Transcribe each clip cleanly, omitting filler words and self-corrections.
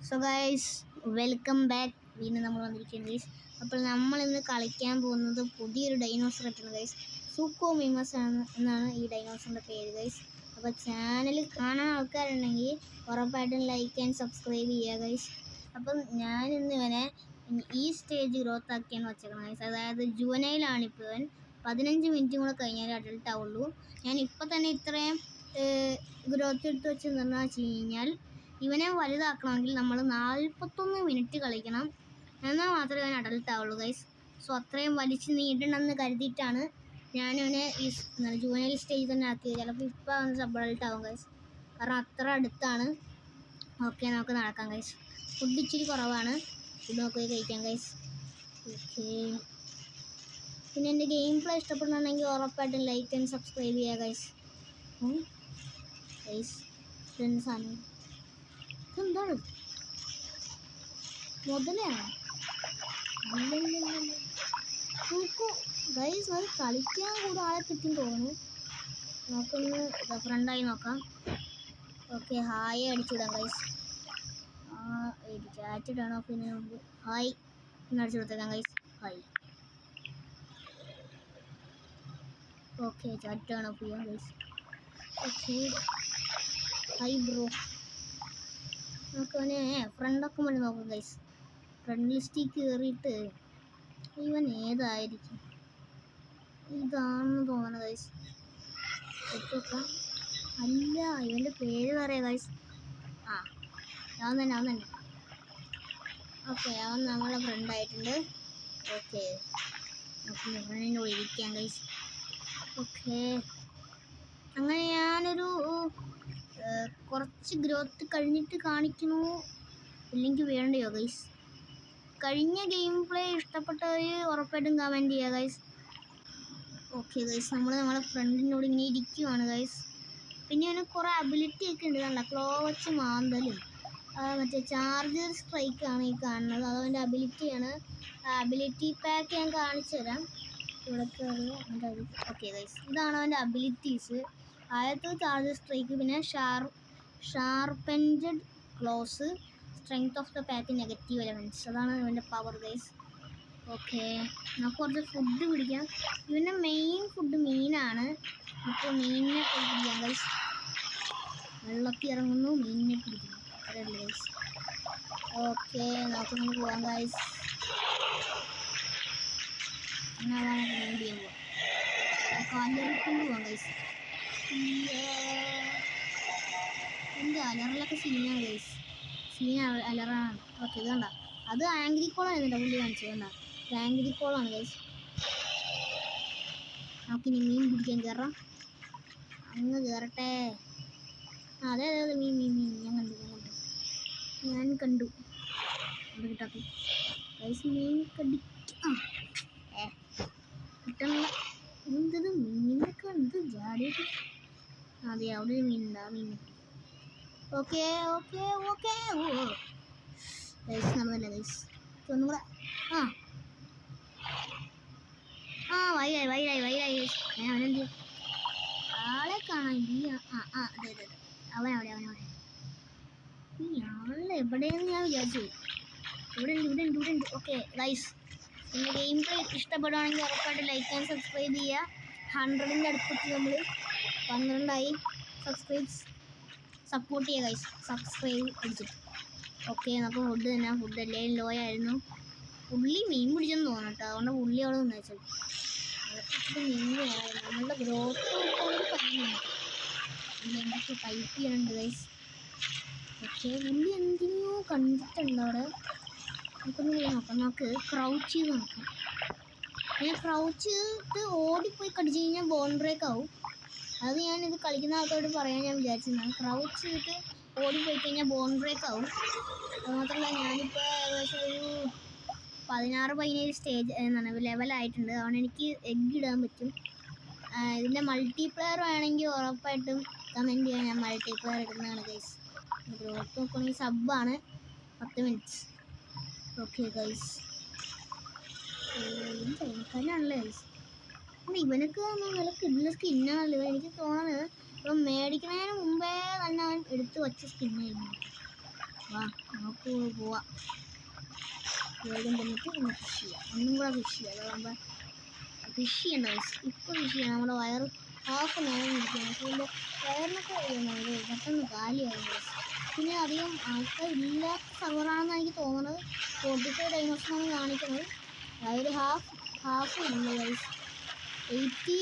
So guys welcome back. വീണ്ടും നമ്മൾ വന്നിരിക്കുന്നത് ഗൈസ്. അപ്പോൾ നമ്മൾ ഇന്ന് കളിക്കാൻ പോകുന്നത് പുതിയൊരു ഡൈനോസർ ആയിട്ടാണ് ഗൈസ്. സൂക്കോ മിമസ് എന്നാണ് ഈ ഡൈനോസറിൻ്റെ പേര് ഗൈസ്. അപ്പോൾ ചാനൽ കാണാൻ ആൾക്കാരുണ്ടെങ്കിൽ ഉറപ്പായിട്ടും ലൈക്ക് ആൻഡ് സബ്സ്ക്രൈബ് ചെയ്യുക ഗൈസ്. അപ്പം ഞാനിന്ന് ഇവനെ ഈ സ്റ്റേജ് ഗ്രോത്ത് ആക്കിയാണ് വെച്ചേക്കണം ഗൈസ്. അതായത് ജുവനൈലാണിപ്പോൾ ഇവൻ. 15 മിനിറ്റും കൂടെ കഴിഞ്ഞാൽ അഡൽട്ട് ആവുള്ളൂ. ഞാൻ ഇപ്പോൾ തന്നെ ഇത്രയും ഗ്രോത്ത് എടുത്ത് വെച്ചെന്ന് വെച്ച് കഴിഞ്ഞാൽ ഇവനെ വലുതാക്കണമെങ്കിൽ നമ്മൾ 41 മിനിറ്റ് കളിക്കണം, എന്നാൽ മാത്രമേ ഇവൻ അഡൽട്ട് ആവുള്ളൂ ഗൈസ്. സോ അത്രയും വലിച്ച് നീട്ടണമെന്ന് കരുതിയിട്ടാണ് ഞാനിവനെ ഈ ജുവനൈൽ സ്റ്റേജ് തന്നെ ആക്കിയത്. ചിലപ്പോൾ ഇപ്പോൾ അവൻ സബ് അഡൽട്ട് ആവും ഗൈസ്, കാരണം അത്ര അടുത്താണ്. ഓക്കെ, നമുക്ക് നടക്കാം ഗൈസ്. ഫുഡ് ഇച്ചിരി കുറവാണ്, ഫുഡ് നോക്കി കഴിക്കാം ഗൈസ്. ഓക്കെ, പിന്നെ എൻ്റെ ഗെയിം പ്ലേ ഇഷ്ടപ്പെടുന്നുണ്ടെങ്കിൽ ഉറപ്പായിട്ടും ലൈക്ക് ആൻഡ് സബ്സ്ക്രൈബ് ചെയ്യുക ഗൈസ്. ഗൈസ് ഫ്രണ്ട്സാണ്. എന്താണ് മുതലാണ് നോക്കൂ ഗൈസ്, അത് കളിക്കാൻ കൂടെ ആളെ കിട്ടും തോന്നുന്നു. നമുക്കൊന്ന് ഫ്രണ്ടായി നോക്കാം. ഓക്കെ, ഹായ് അടിച്ചുവിടാം ഗൈസ്. ചാറ്റ് ഇടാണോ? പിന്നെ നമുക്ക് ഹായ് എന്ന് അടിച്ചു കൊടുത്തേക്കാം ഗൈസ്. ഹായ്. ഓക്കെ, ചാറ്റ് ആണോ ചെയ്യാം ഗൈസ്. Okay, hi bro. നമുക്കവനെ ഫ്രണ്ടൊക്കെ വേണ്ടി നോക്കാം ഗൈസ്. ഫ്രണ്ട് ലിസ്റ്റിൽ കയറിയിട്ട് ഇവൻ ഏതായിരിക്കും? ഇതാണെന്ന് തോന്നണം ഗൈസ്. നോക്കാം. അല്ല, ഇവൻ്റെ പേര് പറയാം ഗൈസ്. അവൻ തന്നെ. ഓക്കെ, അവൻ നമ്മളെ ഫ്രണ്ടായിട്ടുണ്ട്. ഓക്കെ, നമുക്ക് ഫ്രണ്ടിൻ്റെ കൂടെ ഇരിക്കാം ഗൈസ്. ഓക്കെ, അങ്ങനെ ഞാനൊരു കുറച്ച് ഗ്രോത്ത് കഴിഞ്ഞിട്ട് കാണിക്കണോ ഇല്ലെങ്കിൽ വേണ്ടയോ ഗൈസ്? കഴിഞ്ഞ ഗെയിം പ്ലേ ഇഷ്ടപ്പെട്ടവർ ഉറപ്പായിട്ടും കമൻറ്റ് ചെയ്യുക ഗൈസ്. ഓക്കെ ഗൈസ്, നമ്മളെ ഫ്രണ്ടിനോട് ഇങ്ങനെ ഇരിക്കുവാണ് ഗൈസ്. പിന്നെ അവന് കുറേ അബിലിറ്റി ഒക്കെ ഉണ്ട്. കണ്ട, ക്ലോ വെച്ച് മാന്തലും മറ്റേ ചാർജർ സ്ട്രൈക്കാണ് ഈ കാണുന്നത്. അതവൻ്റെ അബിലിറ്റിയാണ്. അബിലിറ്റി പാക്ക് ഞാൻ കാണിച്ചു തരാം. ഇവിടെ ഓക്കെ ഗൈസ്, ഇതാണ് അവൻ്റെ അബിലിറ്റീസ്. ആദ്യത്തെ ചാർജർ സ്ട്രൈക്ക്, പിന്നെ sharpened claws, strength of the pack, negative elements. അതാണ് ഇവൻ്റെ പവർ ഗൈസ്. ഓക്കെ, നമുക്ക് കുറച്ച് ഫുഡ് പിടിക്കാം. ഇവൻ്റെ മെയിൻ ഫുഡ് മീനാണ്. നമുക്ക് മീനിനെ പോയി പിടിക്കാം ഗൈസ്. വെള്ളത്തിൽ ഇറങ്ങുന്നു, മീനിനെ പിടിക്കുന്നു. അത്രയല്ലേ ഗൈസ്. ഓക്കെ, നമുക്ക് പോകാം ഗൈസ്. എന്നാണ് മീൻ പിടിക്കാൻ പോവാം. അലറിക്കൊണ്ട് പോകാം ഗൈസ്. എൻ്റെ അലറിലൊക്കെ സീനാണ് ഗൈസ്. അലറാണ്. ഓക്കെ, ഇത് കണ്ട, അത് ആംഗ്രി കോളാണ് പുള്ളി കാണിച്ചത്. കണ്ട, ആംഗ്രി കോളാണ് ഗൈസ്. നമുക്കിനി മീൻ പിടിക്കാൻ കയറാം. അങ്ങ് കയറട്ടെ. അതെ മീൻ ഞാൻ കണ്ടു അത് കിട്ടാത്ത ഗൈസ്. മീൻ കിട്ടണ എന്തത് മീനൊക്കെ എന്ത് ജാടിയൊക്കെ. അതെ, അവിടെ ഒരു മീനുണ്ട്. ആ മീൻ ഓക്കെ ഗൈസ്, നടന്നല്ല ഗൈസ്. ഒന്നും കൂടെ. വൈരായി ഗൈസ്. അവനെന്ത് ആളെ കാണാൻ അതെ അവനവിടെ ഈ ആളെ എവിടെയെന്ന് ഞാൻ വിചാരിച്ചു. ഇവിടെ ഉണ്ട്. ഓക്കെ ഗൈസ്, എൻ്റെ ഗെയിം പ്ലേ ഇഷ്ടപ്പെടുകയാണെങ്കിൽ ഉറപ്പായിട്ട് ലൈക്ക് ആൻഡ് സബ്സ്ക്രൈബ് ചെയ്യുക. 100ൻ്റെ അടുത്തെത്തി, നമ്മൾ 12ആയി. സപ്പോർട്ട് ചെയ്യുക ഗൈസ്, സബ്സ്ക്രൈബ് അടിച്ചിട്ട്. ഓക്കെ, നമുക്ക് ഫുഡ് തന്നെ. ഫുഡ് എല്ലാം ലോ ആയിരുന്നു. പുള്ളി മീൻ പിടിച്ചെന്ന് തോന്നണം കേട്ടോ, അതുകൊണ്ട് പുള്ളി അവിടെ നിന്ന് വെച്ചത്. മീൻ വേണമായിരുന്നു. നമ്മളുടെ ഗ്രോത്ത് എന്തൊക്കെ ടൈപ്പ് ചെയ്യാനുണ്ട് ഗൈസ്. ഓക്കെ, പുള്ളി എന്തിനോ കണ്ടിട്ടുണ്ട് അവിടെ. നമുക്കൊന്ന് പോയി നോക്കാം. നമുക്ക് ക്രൗച്ച് ചെയ്ത് നോക്കാം. പിന്നെ ക്രൗച്ച് ചെയ്തിട്ട് ഓടിപ്പോയി കടിച്ചു കഴിഞ്ഞാൽ ബോൺ ബ്രേക്ക് ആവും. അത് ഞാനിത് കളിക്കുന്ന ആൾക്കാരോട് പറയാൻ ഞാൻ വിചാരിച്ചിരുന്നതാണ്. ക്രൗച്ച് ചെയ്തിട്ട് ഓടിപ്പോയി കഴിഞ്ഞാൽ ബോൺ ബ്രേക്ക് ആവും. അതുമാത്രമല്ല, ഞാനിപ്പോൾ ഏകദേശം ഒരു 16-17 സ്റ്റേജ് ലെവലായിട്ടുണ്ട്. അതുകൊണ്ട് എനിക്ക് എഗ്ഗ് ഇടാൻ പറ്റും. ഇതിൻ്റെ മൾട്ടിപ്ലെയർ വേണമെങ്കിൽ ഉറപ്പായിട്ടും കമൻറ്റ് ചെയ്യാൻ. ഞാൻ മൾട്ടിപ്ലെയർ ഇടുന്നതാണ് ഗൈസ്. ഗ്രോത്ത് നോക്കുകയാണെങ്കിൽ സബ്ബാണ് 10 മിനിറ്റ്സ്. ഓക്കെ ഗൈസ്, ചൈനക്കാരനാണല്ലേ ഗൈസ്. ഇവനൊക്കെ നല്ല കിട്ടുന്ന സ്കിന്നാണല്ലോ എനിക്ക് തോന്നുന്നത്. ഇപ്പം മേടിക്കുന്നതിന് മുമ്പേ തന്നെ അവൻ എടുത്ത് വച്ച സ്കിന്നായിരുന്നു. വാ നമുക്ക് പോവാം. വേഗം തന്നിട്ട് ഒന്ന് ഫിഷ് ചെയ്യാം. ഒന്നും കൂടെ ഫിഷ് ചെയ്യാം. അതാകുമ്പോൾ ഫിഷ് ചെയ്യണ്ട ഗൈസ്. ഇപ്പോൾ ഫിഷ് ചെയ്യണം. നമ്മുടെ വയറ് ഹാഫ് നേരം ഇരിക്കുകയാണ്. പക്ഷേ ഇതിൻ്റെ വയറിനൊക്കെ പെട്ടെന്ന് കാലിയാകും ഗൈസ്. പിന്നെ അധികം ആൾക്കാരില്ലാത്ത സർവറാണെന്ന് എനിക്ക് തോന്നുന്നത്. 45 ഡൈനോസറാണ് കാണിക്കുന്നത്. അതായത് ഹാഫ് ഇല്ല ഗൈസ്. 80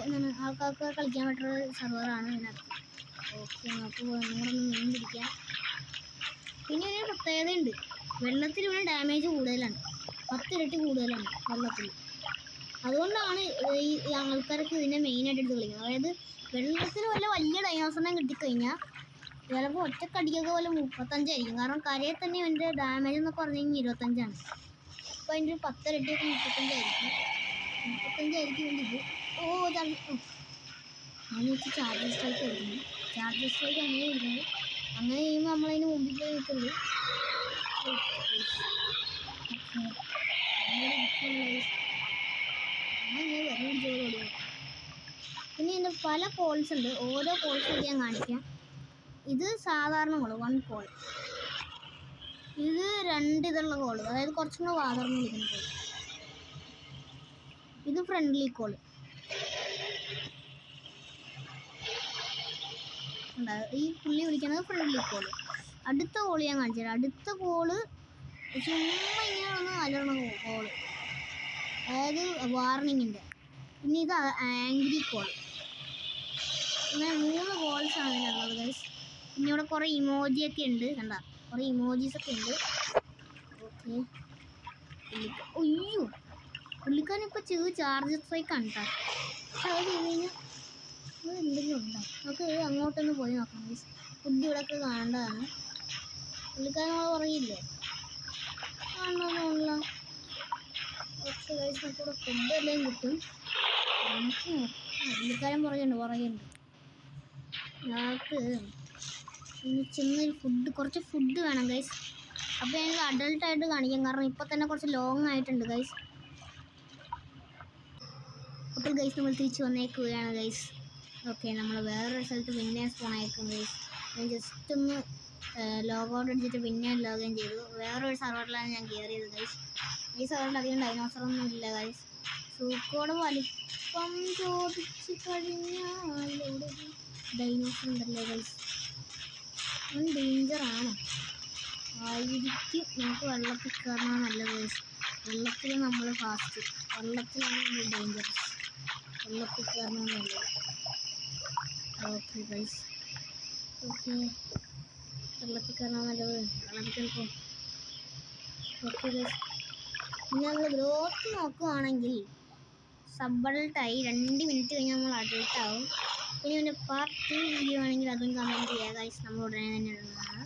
എന്താണ് ആൾക്കാർക്ക് കളിക്കാൻ പറ്റുന്ന സർവറാണ് ഇതിനകത്ത്. ഓക്കെ, നമുക്ക് നിങ്ങളൊന്ന് മീൻ പിടിക്കാം. പിന്നെ ഒരു പ്രത്യേകതയുണ്ട്. വെള്ളത്തിൽ ഇവിടെ ഡാമേജ് കൂടുതലാണ്. 10 ഇരട്ടി കൂടുതലാണ് വെള്ളത്തിൽ. അതുകൊണ്ടാണ് ഈ ആൾക്കാരൊക്കെ ഇതിനെ മെയിനായിട്ട് എടുത്ത് കളിക്കുന്നത്. അതായത് വെള്ളത്തിൽ വല്ല വലിയ ഡൈനോസറിനെ കിട്ടിക്കഴിഞ്ഞാൽ ചിലപ്പോൾ ഒറ്റക്കടിക്കൊക്കെ വല്ല 35 ആയിരിക്കും. കാരണം കരയിൽ തന്നെ അതിൻ്റെ ഡാമേജ് എന്നൊക്കെ പറഞ്ഞു കഴിഞ്ഞാൽ 25ആണ്. അപ്പോൾ അതിൻ്റെ ഒരു 10 ഇരട്ടിയൊക്കെ 35 ആയിരിക്കും ഇത്. ഞാൻ വെച്ച് ചാർജർ സ്ട്രൈക്ക് എടുക്കുന്നു. ചാർജർ സ്ട്രൈക്ക് അങ്ങനെ എടുക്കുന്നത്. അങ്ങനെ ചെയ്യുമ്പോൾ നമ്മളതിന് മുമ്പിൽ പോയി നിൽക്കുന്നത്. പിന്നെ ഇതിൻ്റെ പല കോൾസ് ഉണ്ട്. ഓരോ കോൾസും ഞാൻ കാണിക്കാം. ഇത് സാധാരണ കോള് 1 കോൾ. ഇത് 2 ഇതുള്ള കോള്, അതായത് കുറച്ചും കൂടെ വാതർന്ന് വിളിക്കുന്ന കോള്. ഇത് ഫ്രണ്ട്ലി കോള്. ഈ പുള്ളി വിളിക്കുന്നത് ഫ്രണ്ട്ലി കോള്. അടുത്ത കോള് ഞാൻ കാണിച്ചു തരാം. അടുത്ത കോള് ചുമ്മാ ഇങ്ങനെ ഒന്ന് അലർന്ന കോള്, അതായത് വാർണിങ്ങിൻ്റെ. പിന്നെ ഇത് ആംഗ്രി കോൾ. ഇങ്ങനെ 3 കോൾസാണ് ഇതിനുള്ളത് ഗൈസ്. പിന്നെ ഇവിടെ കുറേ ഇമോജിയൊക്കെ ഉണ്ട്. കണ്ട, കുറേ ഇമോജീസൊക്കെ ഉണ്ട്. ഓക്കെ, അയ്യോ പുള്ളിക്കാരനിപ്പോൾ ചാർജർ സ്ട്രൈക്കാണ് കേട്ടോ. പക്ഷെ അത് ചെയ്ത് കഴിഞ്ഞാൽ അത് എന്തെങ്കിലും ഉണ്ടാവും. നമുക്ക് അങ്ങോട്ടൊന്ന് പോയി നോക്കാം ഗൈസ്. ഫുഡ് ഇവിടെയൊക്കെ കാണേണ്ടതാണ്. പുള്ളിക്കാരൻ നമ്മൾ പറയില്ലേ കാണണമെന്നുള്ള. ഓക്കെ ഗൈസ്, നമുക്കിവിടെ ഫുഡ് എല്ലാം കിട്ടും. നമുക്ക് പുള്ളിക്കാരൻ പറയുന്നുണ്ട് ഞങ്ങൾക്ക് ഇനി ചെന്നൊരു കുറച്ച് ഫുഡ് വേണം ഗൈസ്. അപ്പോൾ ഞങ്ങൾക്ക് അഡൾട്ടായിട്ട് കാണിക്കാം. കാരണം ഇപ്പോൾ തന്നെ കുറച്ച് ലോങ് ആയിട്ടുണ്ട് ഗൈസ്. അപ്പോൾ ഗൈസ് നമ്മൾ തിരിച്ച് വന്നേക്കുകയാണ് ഗൈസ്. ഓക്കെ, നമ്മൾ വേറൊരു സ്ഥലത്ത് പിന്നെ സ്പോൺ അയക്കും ഗൈസ്. ഞാൻ ജസ്റ്റ് ഒന്ന് ലോഗൗട്ട് അടിച്ചിട്ട് പിന്നെ ലോഗിൻ ചെയ്തു. വേറൊരു സർവറിലാണ് ഞാൻ കയറിയത് ഗൈസ്. ഈ സർവറിൽ അധികം ഡൈനോസറൊന്നും ഇല്ല ഗൈസ്. സൂക്കോടെ വലിപ്പം ചോദിച്ചു കഴിഞ്ഞാൽ ഇവിടെ ഡൈനോസർ ഉണ്ടല്ലോ ഗൈസ്. അവൻ ഡേഞ്ചറാണ് ആയിരിക്കും. നമുക്ക് വെള്ളത്തിൽ കയറണം നല്ലത് ഗൈസ്. വെള്ളത്തിൽ നമ്മൾ ഫാസ്റ്റ്, വെള്ളത്തിലാണ് നമ്മൾ ഡേഞ്ചറസ്. വെള്ളത്തിൽ കയറണം നല്ലത്. ഓക്കെ ഗൈസ്, ഓക്കെ, വെള്ളത്തിൽ കയറണം നല്ലത്. വെള്ളത്തിൽ കയറിപ്പോ. ഓക്കെ ഗൈസ്, പിന്നെ നമ്മൾ ഗ്രോത്ത് നോക്കുകയാണെങ്കിൽ സബഡൾട്ടായി 2 മിനിറ്റ് കഴിഞ്ഞാൽ നമ്മൾ അഡൾട്ടാവും. പിന്നെ ഇതിൻ്റെ പാർട്ട് 2 വീഡിയോ ആണെങ്കിൽ അതും കമൻറ്റ് ചെയ്യുക ഗൈസ്. നമ്മൾ ഉടനെ തന്നെ ഇടുന്നതാണ്.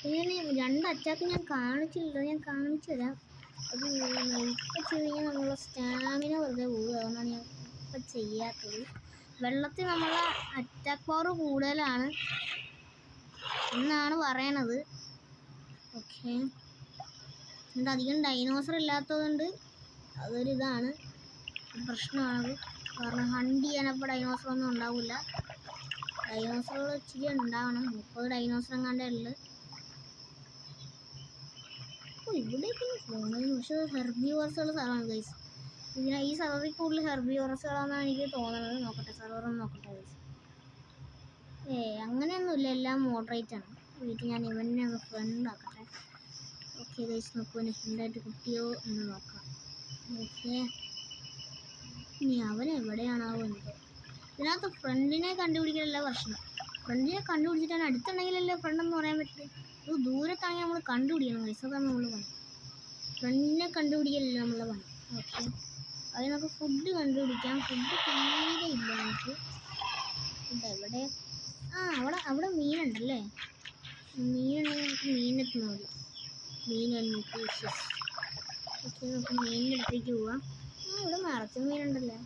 പിന്നെ 2 അറ്റാക്ക് ഞാൻ കാണിച്ചില്ല. ഞാൻ കാണിച്ചു തരാം. അത് ഇപ്പം ചെയ്ത് കഴിഞ്ഞാൽ നമ്മളെ സ്റ്റാമിന വെറുതെ പോകും. അതുകൊണ്ടാണ് ഞാൻ ഇപ്പം ചെയ്യാത്തത്. വെള്ളത്തിൽ നമ്മളെ അറ്റാക്ക് പവർ കൂടുതലാണ് എന്നാണ് പറയണത്. ഓക്കെ, എന്നിട്ട് അധികം ഡൈനോസർ ഇല്ലാത്തതുകൊണ്ട് അതൊരിതാണ്, പ്രശ്നമാണത്. കാരണം ഹണ്ട് ചെയ്യാനപ്പോൾ ഡൈനോസറൊന്നും ഉണ്ടാവില്ല. ഡൈനോസറുകൾ ഇച്ചിരി ഉണ്ടാവണം. 30 ഡൈനോസർ എങ്ങാണ്ടേ ഉള്ളു. ഇവിടേക്ക് പോകുന്നതിന് പക്ഷേ ഹെർബിവോറസുള്ള സ്ഥലമാണ് ഗൈസ്. ഈ സർവറിൽ കൂടുതൽ ഹെർബിവോറസുകളാണെന്നാണ് എനിക്ക് തോന്നുന്നത്. നോക്കട്ടെ, സർവറൊന്ന് നോക്കട്ടെ ഗൈസ്. അങ്ങനെയൊന്നുമില്ല, എല്ലാം മോഡറേറ്റ് ആണ്. വീട്ടിൽ ഞാൻ ഇവനെ ഒന്ന് ഫ്രണ്ട് ആക്കട്ടെ. ഓക്കെ ഗൈസ്, നോക്കൂ എന്നെ ഫ്രണ്ടായിട്ട് കിട്ടിയോ എന്ന് നോക്കാം. ഓക്കെ, ഇനി അവനെവിടെയാണാവോ എന്തോ. ഇതിനകത്ത് ഫ്രണ്ടിനെ കണ്ടുപിടിക്കലല്ല പ്രശ്നം. ഫ്രണ്ടിനെ കണ്ടുപിടിച്ചിട്ടാണ് അടുത്തുണ്ടെങ്കിലല്ലേ ഫ്രണ്ടെന്ന് പറയാൻ പറ്റില്ല. ഇത് ദൂരത്താണെങ്കിൽ നമ്മൾ കണ്ടുപിടിക്കണം ഗൈസ്. അതാണ് നമ്മൾ പണി. ഫ്രണ്ടിനെ കണ്ടുപിടിക്കലല്ല നമ്മളെ പണി. ഓക്കെ, അത് നമുക്ക് ഫുഡ് കണ്ടുപിടിക്കാം. ഫുഡ് തീരെ ഇല്ല നമുക്ക്. ഫുഡ് എവിടെ? അവിടെ മീനുണ്ടല്ലേ. മീനുണ്ടെങ്കിൽ നമുക്ക് മീനെത്തുന്നില്ല. മീൻ ന്യൂട്രീഷ്യസ്. ഓക്കെ, നമുക്ക് മീനിൻ്റെ അടുത്തേക്ക് പോവാം. ഇവിടെ നിറച്ച മീനുണ്ടല്ലേ.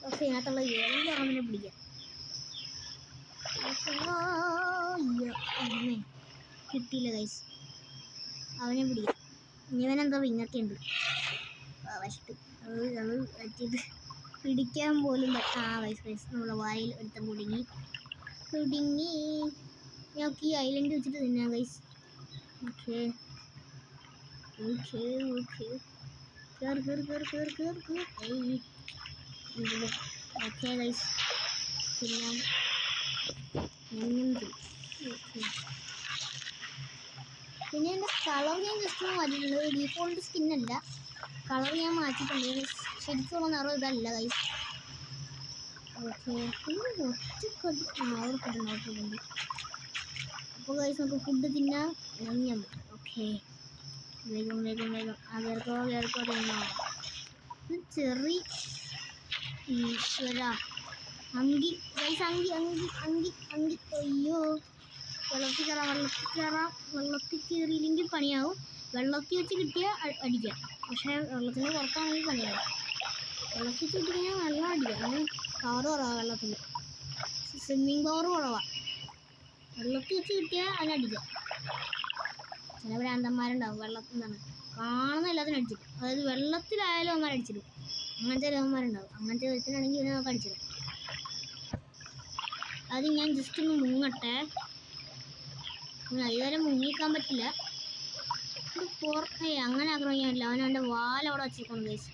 ഓക്കെ, ഇതിനകത്തുള്ള ഏതെങ്കിലും ഒരെണ്ണത്തിനെ പിടിക്കാം. അങ്ങനെ കിട്ടിയില്ല ഗൈസ്. അവനെ പിടിക്കാം. ഇവനെന്തോ വിങ്ങൊക്കെ ഉണ്ട്. വശത്ത് അത് പറ്റിയിട്ട് പിടിക്കാൻ പോലും ഗൈസ് ഗൈസ് നമ്മളെ വായിൽ എടുത്ത കുടുങ്ങി. ഞങ്ങൾക്ക് ഈ ഐലൻഡ് വെച്ചിട്ട് തിന്നാം guys. Okay okay okay okay guys തിന്നാം. പിന്നെ എൻ്റെ കളർ ഞാൻ ജസ്റ്റ് ഒന്ന് മാറ്റിയിട്ടുണ്ട്. ഡീഫോൾട്ട് സ്കിന്നല്ല, കളർ ഞാൻ മാറ്റിയിട്ടുണ്ട്. ശരിക്കുള്ള നിറം ഇതല്ല ഗൈസ്. ഓക്കെ പിന്നെ ഒറ്റക്കടി ഫുഡുണ്ട്. അപ്പോൾ ഗൈസ് നമുക്ക് ഫുഡ് തിന്നാം. ഓക്കെ വേഗം കേൾക്കോ തിന്നോ. ചെറി ഈശ്വര അങ്കി ഗൈസ് അങ്കി അയ്യോ വെള്ളത്തിൽ കയറിയില്ലെങ്കിൽ പണിയാവും. വെള്ളത്തിൽ വെച്ച് കിട്ടിയാൽ അടിക്കാം, പക്ഷേ വെള്ളത്തിൻ്റെ പുറത്താണെങ്കിൽ പണിയാവും. വെള്ളത്തിൽ വെച്ച് കിട്ടിക്കഴിഞ്ഞാൽ നല്ല അടിക്കാം. അങ്ങനെ പവർ കുറവാണ് വെള്ളത്തിൽ, സ്വിമ്മിങ് പവർ കുറവാണ്. വെള്ളത്തിൽ വെച്ച് കിട്ടിയാൽ അതിനടിക്കാം. ചില ഭ്രാന്തന്മാരുണ്ടാവും വെള്ളത്തിൽ നിന്നാണ് കാണുന്ന എല്ലാത്തിനും അടിച്ചിട്ട്, അതായത് വെള്ളത്തിലായാലും അവന്മാർ അടിച്ചിടും. അങ്ങനത്തെ രോഗന്മാരുണ്ടാവും. അങ്ങനത്തെ വിധത്തിലാണെങ്കിൽ ഇവനെ നമുക്ക് അടിച്ചിടും. അത് ഞാൻ ജസ്റ്റ് ഒന്ന് മുങ്ങട്ടെ. അതുവരെ മുങ്ങിക്കാൻ പറ്റില്ല. അങ്ങനെ ആക്രമിക്കാൻ പറ്റില്ല. അവൻ്റെ വാലവിടെ വെച്ചിരിക്കണം ഗൈസ്.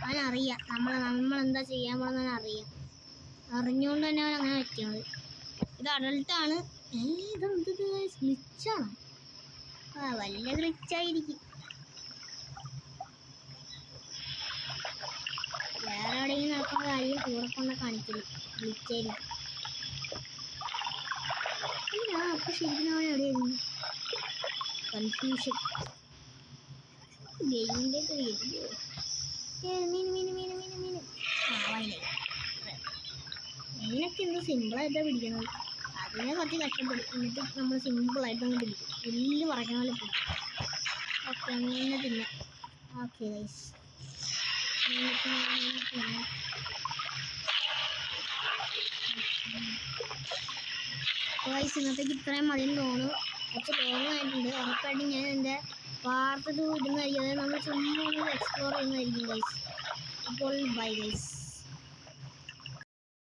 അവനറിയാം നമ്മളെന്താ ചെയ്യാൻ പോകുന്നതെന്ന് അറിയാം. അറിഞ്ഞുകൊണ്ട് തന്നെ അവൻ അങ്ങനെ വയ്ക്കുന്നത്. ഇത് അഡൾട്ടാണ്. ഇതെന്ത് ഗ്ലിച്ചാണ്? വല്ല ഗ്ലിച്ചായിരിക്കും. വേറെ എവിടെയെങ്കിലും നടക്കുന്ന കാര്യം കൂടെ കൊണ്ട് കാണിക്കില്ല, ഗ്ലിച്ചായിരിക്കും. ഞാൻ അപ്പം ശരിക്കും അവൻ എവിടെയായിരുന്നു? കൺഫ്യൂഷൻ. ഗെയിമിൻ്റെ മീനൊക്കെ എന്ത് സിമ്പിളായിട്ടാണ് പിടിക്കുന്നത്. അതിനെ കുറച്ച് കഷ്ടപ്പെടും. എന്നിട്ട് നമ്മൾ സിമ്പിളായിട്ടൊന്ന് പിടിക്കും. എല്ല് പറയ്ക്കണ പോലെ പിടിക്കും. ഓക്കെ മീനിനെ തിന്നാം. ഓക്കെ ഗൈസ് ഗൈസ് ഇന്നത്തേക്ക് ഇത്രയും മതിയെന്ന് തോന്നുന്നു. കുറച്ച് ലോങ് ആയിട്ടുണ്ട്. ഉറപ്പായിട്ടും ഞാൻ എൻ്റെ പാർട്ട് 2 ഇടുന്നതായിരിക്കും. അതായത് നമ്മൾ ചുമ്മാ ഒന്ന് എക്സ്പ്ലോർ ചെയ്യുന്നതായിരിക്കും ഗൈസ്. അപ്പോൾ ബൈ ഗൈസ്.